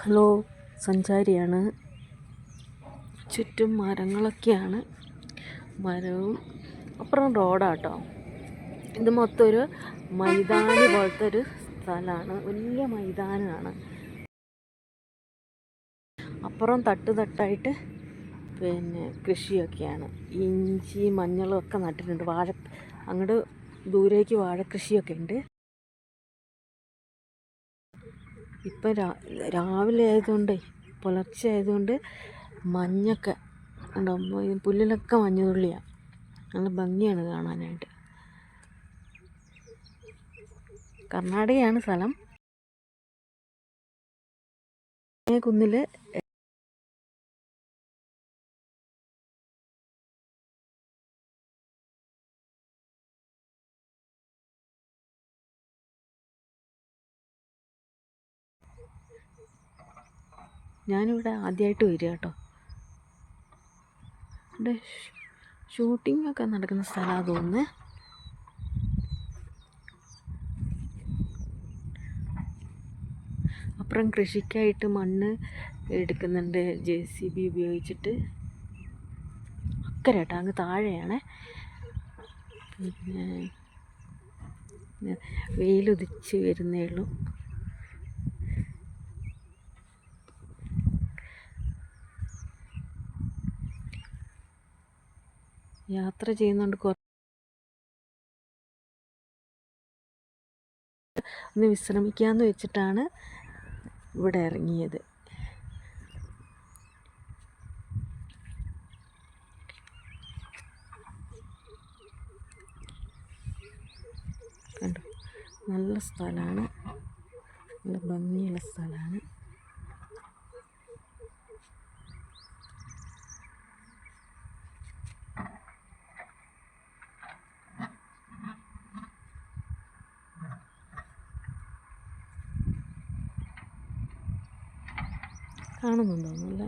Hello, സഞ്ചാരിയാണ്. ചുറ്റും മരങ്ങളൊക്കെയാണ്. മരവും അപ്പുറം റോഡാട്ടോ. ഇത് മൊത്തം ഒരു മൈതാനി പോലത്തെ ഒരു സ്ഥലമാണ്. വലിയ മൈതാനമാണ്. അപ്പുറം തട്ടായിട്ട് കൃഷിയൊക്കെയാണ്. ഇഞ്ചി, മഞ്ഞളും ഒക്കെ നട്ടിട്ടുണ്ട്. അങ്ങോട്ട് ദൂരേക്ക് വാഴക്കൃഷിയൊക്കെ ഉണ്ട്. ഇപ്പം രാവിലെ ആയതുകൊണ്ട്, പുലർച്ചെ ആയതുകൊണ്ട് മഞ്ഞൊക്കെ ഉണ്ടാവും. പുല്ലിലൊക്കെ മഞ്ഞുതുള്ളിയാണ്. നല്ല ഭംഗിയാണ് കാണാനായിട്ട്. കർണാടകയാണ് സ്ഥലം. കുന്നിൽ ഞാനിവിടെ ആദ്യമായിട്ട് വരിക കേട്ടോ. ഇവിടെ ഷൂട്ടിങ്ങൊക്കെ നടക്കുന്ന സ്ഥലമാണ് തോന്നുന്നത്. അപ്പുറം കൃഷിക്കായിട്ട് മണ്ണ് എടുക്കുന്നുണ്ട് JCB ഉപയോഗിച്ചിട്ട്. അക്കരെ കേട്ടോ, അങ്ങ് താഴെയാണ്. പിന്നെ വെയിലുദിച്ച് വരുന്നേ ഉള്ളൂ. യാത്ര ചെയ്യുന്നുണ്ട്. ഒന്ന് വിശ്രമിക്കാമെന്ന് വെച്ചിട്ടാണ് ഇവിടെ ഇറങ്ങിയത്. കണ്ടു, നല്ല സ്ഥലമാണ്, നല്ല ഭംഗിയുള്ള സ്ഥലമാണ്. കാണുന്നുണ്ടോ? നല്ല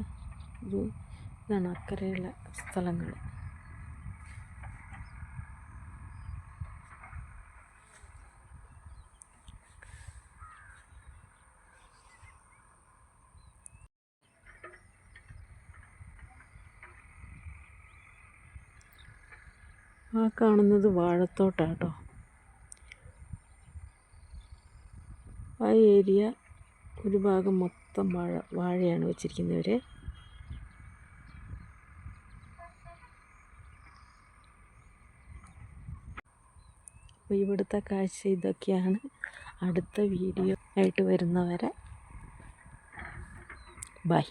ഇതാണ് അക്കരെയുള്ള സ്ഥലങ്ങൾ. ആ കാണുന്നത് വാഴത്തോട്ടാട്ടോ. ആ ഏരിയ ഒരു ഭാഗം മൊത്തം വാഴയാണ് വെച്ചിരിക്കുന്നവർ. അപ്പോൾ ഇവിടുത്തെ കാഴ്ച ഇതൊക്കെയാണ്. അടുത്ത വീഡിയോ ആയിട്ട് വരുന്നവരെ ബൈ.